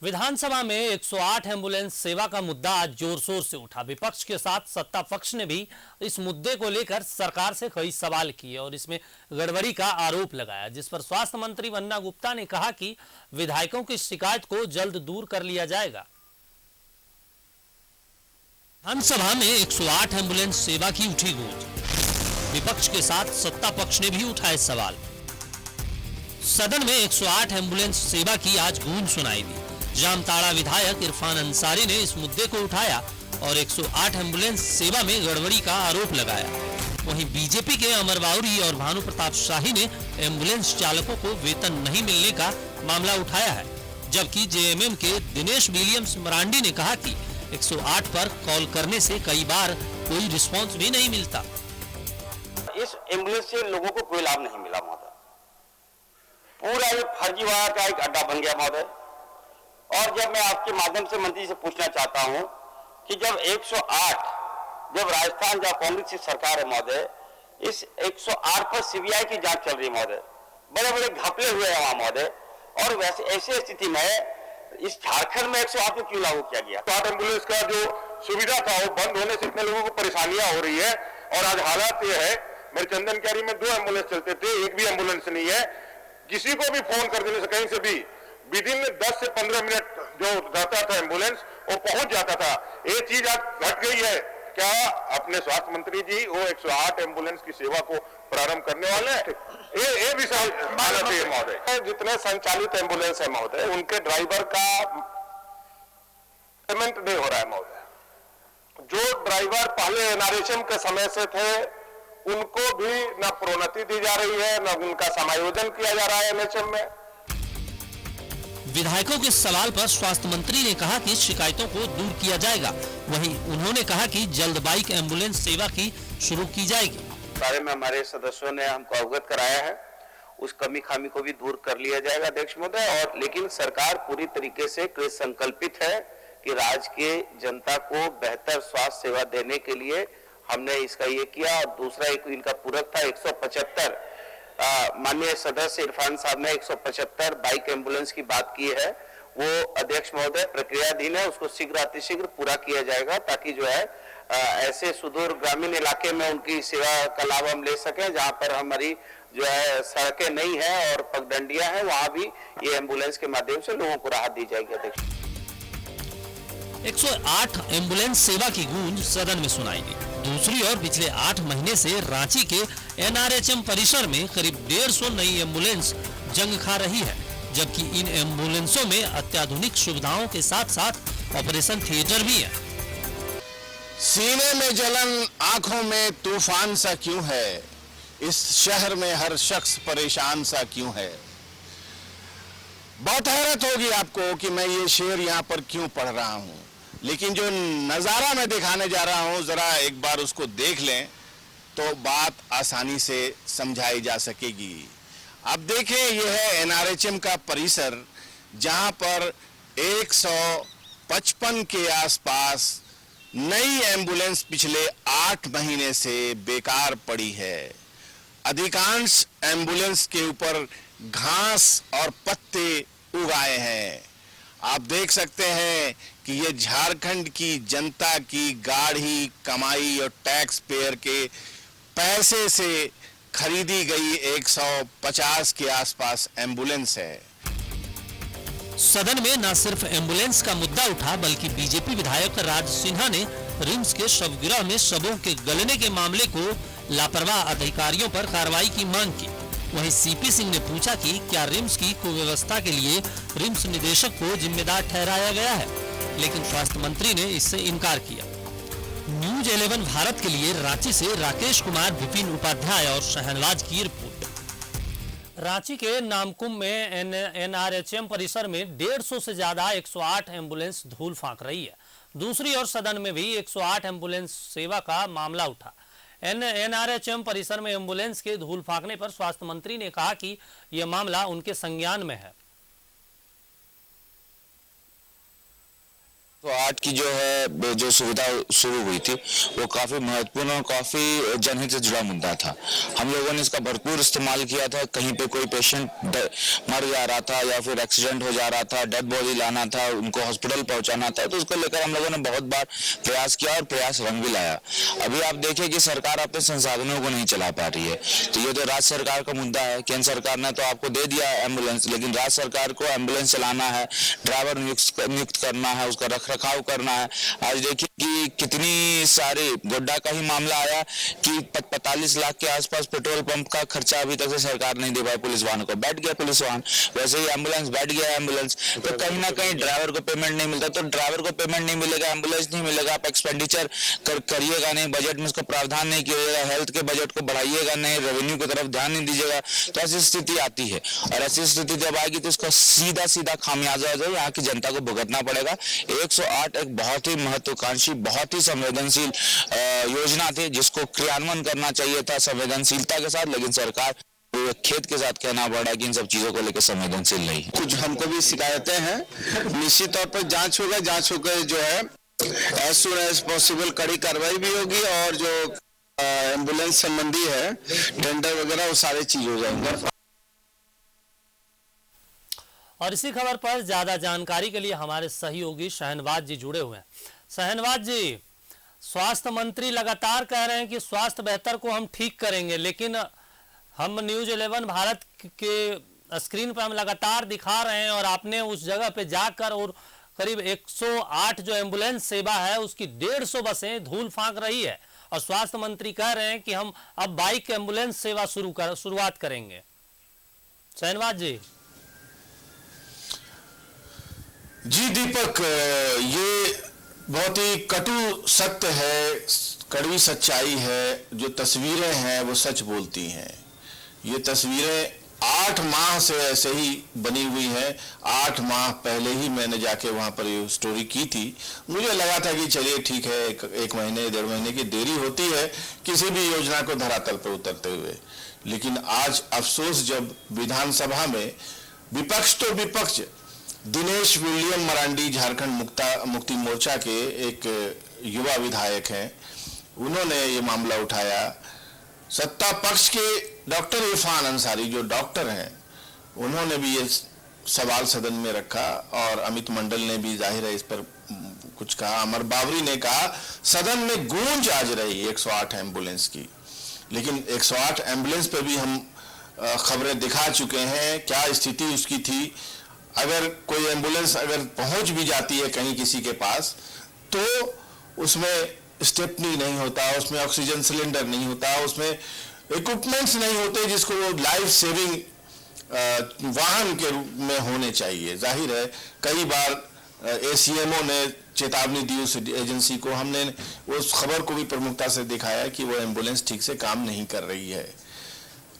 विधानसभा में 108 एम्बुलेंस सेवा का मुद्दा आज जोर शोर से उठा। विपक्ष के साथ सत्ता पक्ष ने भी इस मुद्दे को लेकर सरकार से कई सवाल किए और इसमें गड़बड़ी का आरोप लगाया, जिस पर स्वास्थ्य मंत्री वन्ना गुप्ता ने कहा कि विधायकों की शिकायत को जल्द दूर कर लिया जाएगा। विधानसभा में 108 एम्बुलेंस सेवा की उठी गूंज। विपक्ष के साथ सत्ता पक्ष ने भी उठाए सवाल। सदन में 108 एम्बुलेंस सेवा की आज गूंज सुनाई दी। जामताड़ा विधायक इरफान अंसारी ने इस मुद्दे को उठाया और 108 एम्बुलेंस सेवा में गड़बड़ी का आरोप लगाया। वहीं बीजेपी के अमर बाउरी और भानु प्रताप शाही ने एम्बुलेंस चालकों को वेतन नहीं मिलने का मामला उठाया है, जबकि जेएमएम के दिनेश विलियम्स मरांडी ने कहा कि 108 पर कॉल करने से कई बार कोई रिस्पांस भी नहीं मिलता। इस एम्बुलेंस से लोगों को कोई लाभ नहीं मिला महोदय। पूरा ये फर्जीवाड़ा का एक अड्डा बन गया महोदय। और जब मैं आपके माध्यम से मंत्री से पूछना चाहता हूं कि जब 108 जब राजस्थान जहां कांग्रेस की सरकार है महोदय, इस 108 पर सीबीआई की जांच चल रही है महोदय, बड़े बड़े घपले हुए हैं वहां महोदय, और वैसे ऐसी स्थिति में इस झारखंड में 108 को क्यों लागू किया गया? 108 एम्बुलेंस का जो सुविधा था वो बंद होने से इतने लोगों को परेशानियां हो रही है। और आज हालात ये है, मेरे चंदन क्यारी में 2 एम्बुलेंस चलते थे, एक भी एम्बुलेंस नहीं है। किसी को भी फोन कर देने से कहीं से भी विदिन 10 से 15 मिनट जो रहता था एम्बुलेंस वो पहुंच जाता था। ये चीज आज घट गई है। क्या अपने स्वास्थ्य मंत्री जी वो 108 एम्बुलेंस की सेवा को प्रारंभ करने वाले हैं? ये विषय मानना चाहिए महोदय। जितने संचालित एम्बुलेंस है महोदय, उनके ड्राइवर का पेमेंट नहीं हो रहा है महोदय। जो ड्राइवर पहले एनआरएचएम के समय से थे उनको भी न प्रोन्नति दी जा रही है, न उनका समायोजन किया जा रहा है एनएचएम में। विधायकों के सवाल पर स्वास्थ्य मंत्री ने कहा कि शिकायतों को दूर किया जाएगा। वहीं उन्होंने कहा कि जल्द बाइक एम्बुलेंस सेवा की शुरू की जाएगी। बारे में हमारे सदस्यों ने हमको अवगत कराया है, उस कमी खामी को भी दूर कर लिया जाएगा अध्यक्ष महोदय। और लेकिन सरकार पूरी तरीके से कृत संकल्पित है कि राज्य के जनता को बेहतर स्वास्थ्य सेवा देने के लिए हमने इसका ये किया। और दूसरा एक इनका पूरक था 175, माननीय सदस्य इरफान साहब ने 175 बाइक एम्बुलेंस की बात की है, वो अध्यक्ष महोदय प्रक्रियाधीन है, उसको शीघ्र अतिशीघ्र पूरा किया जाएगा, ताकि जो है ऐसे सुदूर ग्रामीण इलाके में उनकी सेवा का लाभ हम ले सकें, जहां पर हमारी जो है सड़कें नहीं है और पगडंडियां हैं, वहां भी ये एम्बुलेंस के माध्यम से लोगों को राहत दी जाएगी अध्यक्ष। 108 एम्बुलेंस सेवा की गूंज सदन में सुनाई दी। दूसरी ओर पिछले 8 महीने से रांची के एनआरएचएम परिसर में करीब 150 नई एम्बुलेंस जंग खा रही है, जबकि इन एम्बुलेंसों में अत्याधुनिक सुविधाओं के साथ साथ ऑपरेशन थिएटर भी है। सीने में जलन, आंखों में तूफान सा क्यों है, इस शहर में हर शख्स परेशान सा क्यों है। बहुत हैरत होगी आपको कि मैं ये शेर यहाँ पर क्यों पढ़ रहा हूँ, लेकिन जो नज़ारा मैं दिखाने जा रहा हूँ जरा एक बार उसको देख लें तो बात आसानी से समझाई जा सकेगी। अब देखें, यह है एनआरएचएम का परिसर, जहाँ पर 155 के आसपास नई एम्बुलेंस पिछले 8 महीने से बेकार पड़ी है। अधिकांश एम्बुलेंस के ऊपर घास और पत्ते उगाए हैं। आप देख सकते हैं कि ये झारखंड की जनता की गाढ़ी कमाई और टैक्स पेयर के पैसे से खरीदी गई 150 के आसपास एम्बुलेंस है। सदन में न सिर्फ एम्बुलेंस का मुद्दा उठा, बल्कि बीजेपी विधायक राज सिन्हा ने रिम्स के शवगिरह में शवों के गलने के मामले को लापरवाह अधिकारियों पर कार्रवाई की मांग की। वहीं सीपी सिंह ने पूछा कि क्या रिम्स की कुव्यवस्था के लिए रिम्स निदेशक को जिम्मेदार ठहराया गया है, लेकिन स्वास्थ्य मंत्री ने इससे इनकार किया। न्यूज 11 भारत के लिए रांची से राकेश कुमार, विपिन उपाध्याय और शहनवाज की रिपोर्ट। रांची के नामकुम में एनआरएचएम परिसर में 150 से ज्यादा 108 एम्बुलेंस धूल फांक रही है। दूसरी ओर सदन में भी 108 एम्बुलेंस सेवा का मामला उठा। एनआरएचएम परिसर में एम्बुलेंस के धूल फांकने पर स्वास्थ्य मंत्री ने कहा कि यह मामला उनके संज्ञान में है। तो 8 की जो है जो सुविधा शुरू हुई थी वो काफ़ी महत्वपूर्ण और काफ़ी जनहित से जुड़ा मुद्दा था। हम लोगों ने इसका भरपूर इस्तेमाल किया था। कहीं पे कोई पेशेंट मर जा रहा था या फिर एक्सीडेंट हो जा रहा था, डेड बॉडी लाना था, उनको हॉस्पिटल पहुंचाना था, तो उसको लेकर हम लोगों ने बहुत बार प्रयास किया और प्रयास रंग भी लाया। अभी आप देखिए कि सरकार अपने संसाधनों को नहीं चला पा रही है, तो ये तो राज्य सरकार का मुद्दा है। केंद्र सरकार ने तो आपको दे दिया एम्बुलेंस, लेकिन राज्य सरकार को एम्बुलेंस चलाना है, ड्राइवर नियुक्त करना है, उसका रखरखाव करना है। आज देखिए कि कितनी सारी गोड्डा का ही मामला आया कि 45 लाख के आसपास पेट्रोल पंप का खर्चा अभी तक से सरकार नहीं दे पाई पुलिस वाहनों को। बैठ गया पुलिस वाहन, वैसे ही एम्बुलेंस बैठ गया एम्बुलेंस, तो कहीं ना कहीं ड्राइवर को पेमेंट नहीं मिलता। तो ड्राइवर को पेमेंट नहीं मिलेगा, एम्बुलेंस नहीं मिलेगा, आप एक्सपेंडिचर करिएगा नहीं, बजट में उसका प्रावधान नहीं किया, हेल्थ के बजट को बढ़ाइएगा नहीं, रेवेन्यू की तरफ ध्यान नहीं दीजिएगा, तो ऐसी स्थिति आती है। और ऐसी स्थिति जब आएगी तो इसका सीधा सीधा खामियाजा जो यहाँ की जनता को भुगतना पड़ेगा। 108 एक बहुत ही महत्वाकांक्षी, बहुत ही संवेदनशील योजना थी, जिसको क्रियान्वयन करना चाहिए था संवेदनशीलता के साथ, लेकिन सरकार खेत के साथ कहना पड़ा कि इन सब चीजों को लेकर संवेदनशील नहीं। कुछ हमको भी शिकायतें हैं, निश्चित तौर पर जांच होगा, जांच होकर जो है एज सुन एज पॉसिबल कड़ी कार्रवाई भी होगी, और जो एम्बुलेंस संबंधी है टेंडर वगैरह वो सारी चीज हो जाएंगे। और इसी खबर पर ज्यादा जानकारी के लिए हमारे सहयोगी शहनवाज जी जुड़े हुए हैं। शहनवाज जी, स्वास्थ्य मंत्री लगातार कह रहे हैं कि स्वास्थ्य बेहतर को हम ठीक करेंगे, लेकिन हम न्यूज 11 भारत के स्क्रीन पर हम लगातार दिखा रहे हैं, और आपने उस जगह पे जाकर और करीब 108 जो एम्बुलेंस सेवा है उसकी 150 बसें धूल फांक रही है, और स्वास्थ्य मंत्री कह रहे हैं कि हम अब बाइक एम्बुलेंस सेवा शुरुआत करेंगे। शहनवाज जी। जी दीपक, ये बहुत ही कटु सत्य है, कड़वी सच्चाई है। जो तस्वीरें हैं वो सच बोलती हैं। ये तस्वीरें 8 माह से ऐसे ही बनी हुई है। 8 माह पहले ही मैंने जाके वहां पर ये स्टोरी की थी। मुझे लगा था कि चलिए ठीक है, एक महीने 1.5 महीने की देरी होती है किसी भी योजना को धरातल पर उतरते हुए, लेकिन आज अफसोस जब विधानसभा में विपक्ष तो विपक्ष, दिनेश विलियम मरांडी झारखंड मुक्ति मोर्चा के एक युवा विधायक हैं, उन्होंने ये मामला उठाया। सत्ता पक्ष के डॉक्टर इरफान अंसारी जो डॉक्टर हैं, उन्होंने भी ये सवाल सदन में रखा, और अमित मंडल ने भी जाहिर है इस पर कुछ कहा। अमर बावरी ने कहा, सदन में गूंज आज रही 108 एम्बुलेंस की, लेकिन 108 एम्बुलेंस पे भी हम खबरें दिखा चुके हैं क्या स्थिति उसकी थी। अगर कोई एम्बुलेंस अगर पहुंच भी जाती है कहीं किसी के पास, तो उसमें स्टेपनी नहीं होता, उसमें ऑक्सीजन सिलेंडर नहीं होता, उसमें इक्विपमेंट्स नहीं होते जिसको वो लाइफ सेविंग वाहन के रूप में होने चाहिए। जाहिर है कई बार एसीएमओ ने चेतावनी दी उस एजेंसी को, हमने उस खबर को भी प्रमुखता से दिखाया कि वो एम्बुलेंस ठीक से काम नहीं कर रही है।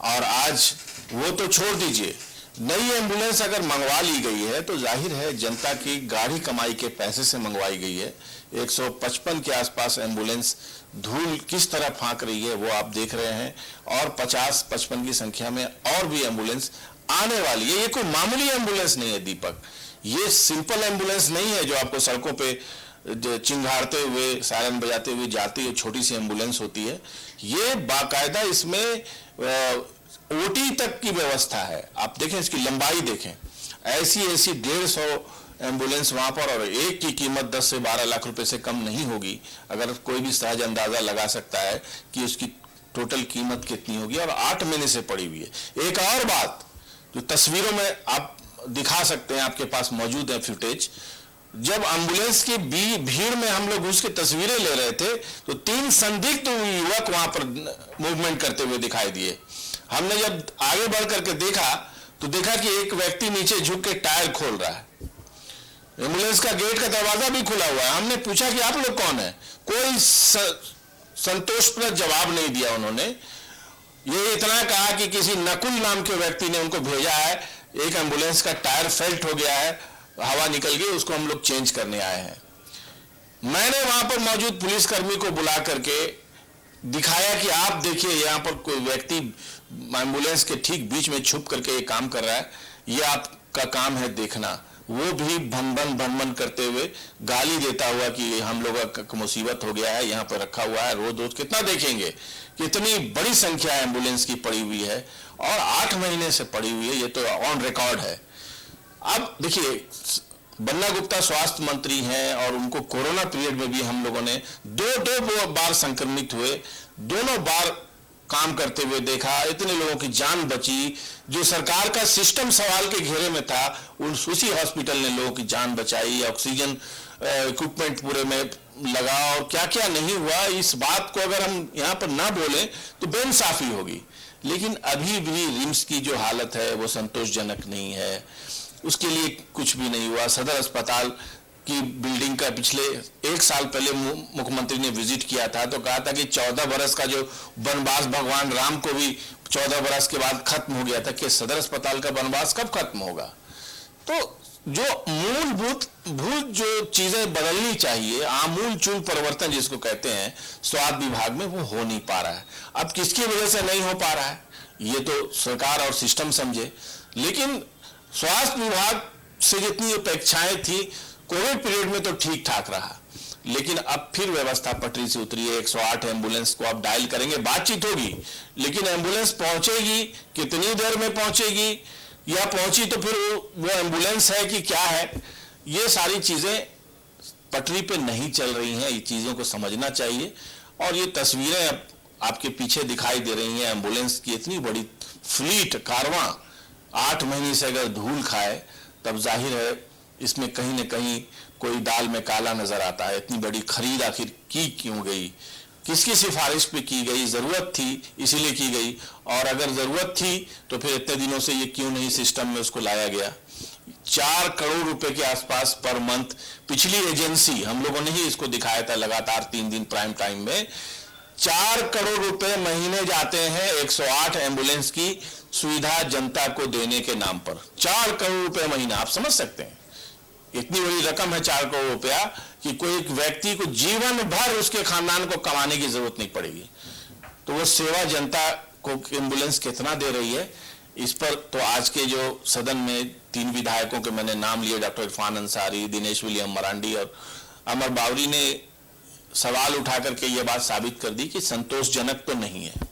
और आज वो तो छोड़ दीजिए, नई एम्बुलेंस अगर मंगवा ली गई है तो जाहिर है जनता की गाढ़ी कमाई के पैसे से मंगवाई गई है। 155 के आसपास एम्बुलेंस धूल किस तरह फांक रही है वो आप देख रहे हैं, और 50-55 की संख्या में और भी एम्बुलेंस आने वाली है। ये कोई मामूली एम्बुलेंस नहीं है दीपक, ये सिंपल एम्बुलेंस नहीं है जो आपको सड़कों पे चिंगारते हुए सायरन बजाते हुए जाती है, छोटी सी एम्बुलेंस होती है। ये बाकायदा इसमें ओटी तक की व्यवस्था है। आप देखें इसकी लंबाई देखें, ऐसी 150 एम्बुलेंस वहां पर, और एक की कीमत 10 से 12 लाख रुपए से कम नहीं होगी। अगर कोई भी सहज अंदाजा लगा सकता है कि उसकी टोटल कीमत कितनी होगी, और 8 महीने से पड़ी हुई है। एक और बात जो तस्वीरों में आप दिखा सकते हैं, आपके पास मौजूद है फुटेज, जब एम्बुलेंस की भीड़ में हम लोग उसकी तस्वीरें ले रहे थे तो 3 संदिग्ध युवक वहां पर मूवमेंट करते हुए दिखाई दिए। हमने जब आगे बढ़ करके देखा तो देखा कि एक व्यक्ति नीचे झुक के टायर खोल रहा है, एम्बुलेंस का गेट का दरवाजा भी खुला हुआ है। हमने पूछा कि आप लोग कौन है, कोई संतोषप्रद जवाब नहीं दिया उन्होंने। ये इतना कहा कि किसी नकुल नाम के व्यक्ति ने उनको भेजा है, एक एम्बुलेंस का टायर फेल्ट हो गया है, हवा निकल गई, उसको हम लोग चेंज करने आए हैं। मैंने वहां पर मौजूद पुलिसकर्मी को बुला करके दिखाया कि आप देखिए यहाँ पर कोई व्यक्ति एम्बुलेंस के ठीक बीच में छुप करके ये काम कर रहा है, ये आपका काम है देखना। वो भी भन करते हुए गाली देता हुआ कि हम लोगों का मुसीबत हो गया है, यहाँ पर रखा हुआ है, रोज रोज कितना देखेंगे। कितनी बड़ी संख्या एम्बुलेंस की पड़ी हुई है और 8 महीने से पड़ी हुई है, ये तो ऑन रिकॉर्ड है। अब देखिए, बन्ना गुप्ता स्वास्थ्य मंत्री हैं और उनको कोरोना पीरियड में भी हम लोगों ने दो बार संक्रमित हुए, दोनों बार काम करते हुए देखा, इतने लोगों की जान बची। जो सरकार का सिस्टम सवाल के घेरे में था, उसी हॉस्पिटल ने लोगों की जान बचाई, ऑक्सीजन इक्विपमेंट पूरे में लगा और क्या क्या नहीं हुआ। इस बात को अगर हम यहाँ पर ना बोलें तो बेइंसाफी होगी। लेकिन अभी भी रिम्स की जो हालत है वो संतोषजनक नहीं है, उसके लिए कुछ भी नहीं हुआ। सदर अस्पताल की बिल्डिंग का पिछले 1 साल पहले मुख्यमंत्री ने विजिट किया था तो कहा था कि 14 बरस का जो वनवास भगवान राम को भी 14 बरस के बाद खत्म हो गया था, कि सदर अस्पताल का वनवास कब खत्म होगा। तो जो मूलभूत जो चीजें बदलनी चाहिए, आमूल चूल परिवर्तन जिसको कहते हैं स्वास्थ्य विभाग में, वो हो नहीं पा रहा है। अब किसकी वजह से नहीं हो पा रहा है ये तो सरकार और सिस्टम समझे। लेकिन स्वास्थ्य विभाग से जितनी अपेक्षाएं थी कोविड पीरियड में तो ठीक ठाक रहा, लेकिन अब फिर व्यवस्था पटरी से उतरी है। 108 एम्बुलेंस को आप डायल करेंगे, बातचीत होगी, लेकिन एम्बुलेंस पहुंचेगी कितनी देर में पहुंचेगी, या पहुंची तो फिर वो एम्बुलेंस है कि क्या है, ये सारी चीजें पटरी पे नहीं चल रही हैं। ये चीजों को समझना चाहिए। और ये तस्वीरें अब आपके पीछे दिखाई दे रही हैं, एम्बुलेंस की इतनी बड़ी फ्लीट, कारवां 8 महीने से अगर धूल खाए तब जाहिर है इसमें कहीं न कहीं कोई दाल में काला नजर आता है। इतनी बड़ी खरीद आखिर की क्यों गई, किसकी सिफारिश पे की गई, जरूरत थी इसीलिए की गई, और अगर जरूरत थी तो फिर इतने दिनों से ये क्यों नहीं सिस्टम में उसको लाया गया। 4 करोड़ रुपए के आसपास पर मंथ पिछली एजेंसी, हम लोगों ने ही इसको दिखाया था लगातार 3 दिन प्राइम टाइम में, 4 करोड़ रुपए महीने जाते हैं 108 एम्बुलेंस की सुविधा जनता को देने के नाम पर। 4 करोड़ रुपए महीना, आप समझ सकते हैं इतनी बड़ी रकम है 4 करोड़ रुपया, कि कोई एक व्यक्ति को जीवन भर उसके खानदान को कमाने की जरूरत नहीं पड़ेगी। तो वो सेवा जनता को एम्बुलेंस कितना दे रही है, इस पर तो आज के जो सदन में 3 विधायकों के मैंने नाम लिए, डॉक्टर इरफान अंसारी, दिनेश विलियम मरांडी और अमर बावरी ने सवाल उठा करके ये बात साबित कर दी कि संतोषजनक तो नहीं है।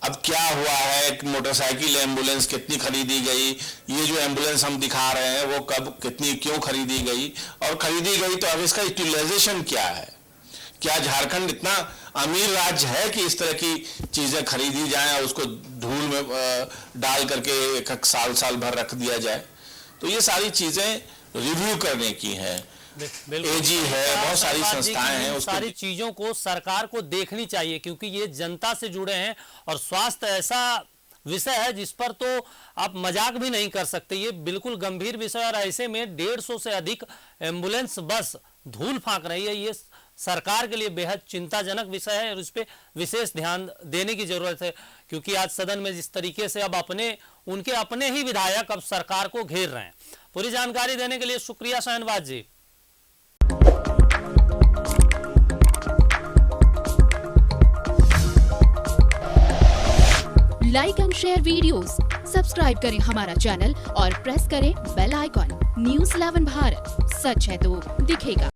अब क्या हुआ है, मोटरसाइकिल एम्बुलेंस कितनी खरीदी गई, ये जो एम्बुलेंस हम दिखा रहे हैं वो कब कितनी क्यों खरीदी गई, और खरीदी गई तो अब इसका यूटिलाइजेशन क्या है। क्या झारखंड इतना अमीर राज्य है कि इस तरह की चीजें खरीदी जाएं और उसको धूल में डाल करके एक साल भर रख दिया जाए। तो ये सारी चीजें रिव्यू करने की हैं। एजी है, बहुत सारी संस्थाएं हैं, उस सारी चीजों को सरकार को देखनी चाहिए, क्योंकि ये जनता से जुड़े हैं और स्वास्थ्य ऐसा विषय है जिस पर तो आप मजाक भी नहीं कर सकते। ये बिल्कुल गंभीर विषय, और ऐसे में 150 से अधिक एम्बुलेंस बस धूल फांक रही है। ये सरकार के लिए बेहद चिंताजनक विषय है और इस पे विशेष ध्यान देने की जरूरत है, क्योंकि आज सदन में जिस तरीके से अब उनके अपने ही विधायक अब सरकार को घेर रहे हैं। पूरी जानकारी देने के लिए शुक्रिया Shahnawaz ji. Like and share videos, subscribe करें हमारा चैनल और प्रेस करें बेल आइकॉन। न्यूज़ 11 भारत, सच है तो दिखेगा।